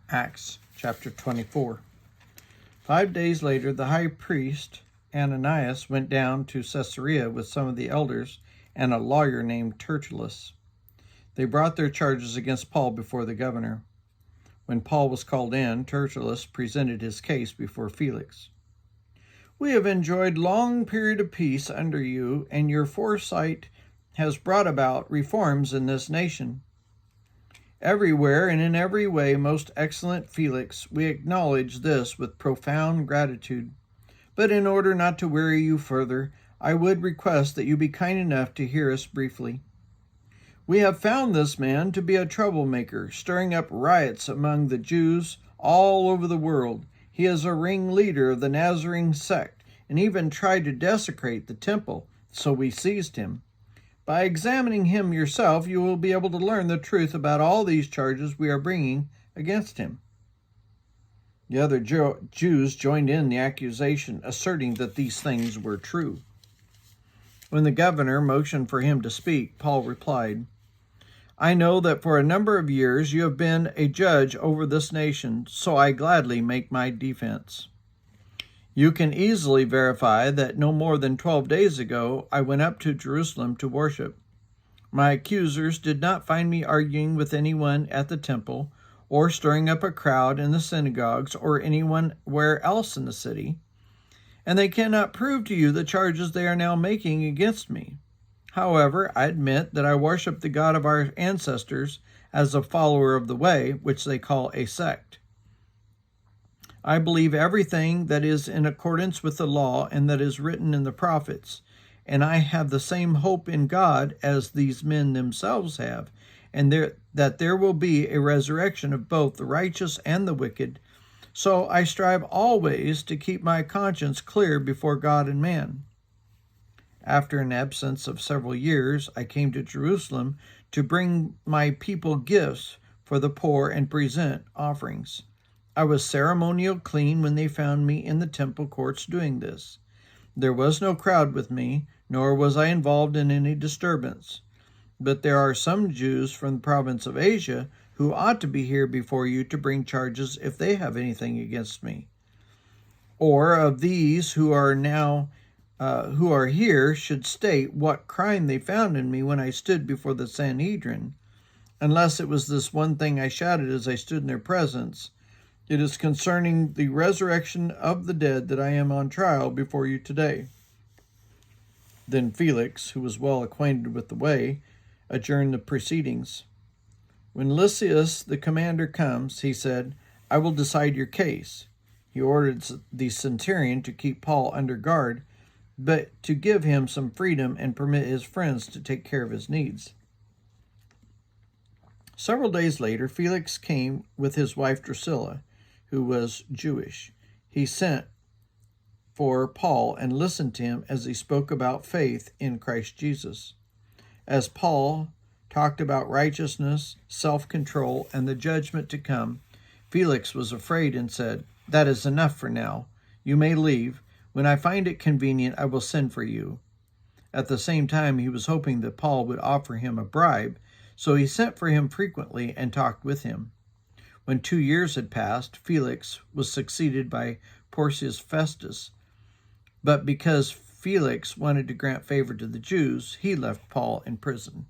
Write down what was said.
Acts chapter 24. 5 days later, the high priest Ananias went down to Caesarea with some of the elders and a lawyer named Tertullus. They brought their charges against Paul before the governor. When Paul was called in, Tertullus presented his case before Felix. "We have enjoyed long period of peace under you, and your foresight has brought about reforms in this nation. Everywhere and in every way, most excellent Felix, we acknowledge this with profound gratitude. But in order not to weary you further, I would request that you be kind enough to hear us briefly. We have found this man to be a troublemaker, stirring up riots among the Jews all over the world. He is a ringleader of the Nazarene sect, and even tried to desecrate the temple, so we seized him. By examining him yourself, you will be able to learn the truth about all these charges we are bringing against him." The other Jews joined in the accusation, asserting that these things were true. When the governor motioned for him to speak, Paul replied, "I know that for a number of years you have been a judge over this nation, so I gladly make my defense. You can easily verify that no more than 12 days ago I went up to Jerusalem to worship. My accusers did not find me arguing with anyone at the temple, or stirring up a crowd in the synagogues, or anywhere else in the city, and they cannot prove to you the charges they are now making against me. However, I admit that I worship the God of our ancestors as a follower of the way, which they call a sect. I believe everything that is in accordance with the law and that is written in the prophets, and I have the same hope in God as these men themselves have, and that there will be a resurrection of both the righteous and the wicked. So I strive always to keep my conscience clear before God and man. After an absence of several years, I came to Jerusalem to bring my people gifts for the poor and present offerings. I was ceremonial clean when they found me in the temple courts doing this. There was no crowd with me, nor was I involved in any disturbance. But there are some Jews from the province of Asia who ought to be here before you to bring charges if they have anything against me. Or of these who are here should state what crime they found in me when I stood before the Sanhedrin, unless it was this one thing I shouted as I stood in their presence. It is concerning the resurrection of the dead that I am on trial before you today." Then Felix, who was well acquainted with the way, adjourned the proceedings. "When Lysias the commander comes," he said, "I will decide your case." He ordered the centurion to keep Paul under guard, but to give him some freedom and permit his friends to take care of his needs. Several days later, Felix came with his wife Drusilla, who was Jewish. He sent for Paul and listened to him as he spoke about faith in Christ Jesus. As Paul talked about righteousness, self-control, and the judgment to come, Felix was afraid and said, "That is enough for now. You may leave. When I find it convenient, I will send for you." At the same time, he was hoping that Paul would offer him a bribe, so he sent for him frequently and talked with him. When 2 years had passed, Felix was succeeded by Porcius Festus. But because Felix wanted to grant favor to the Jews, he left Paul in prison.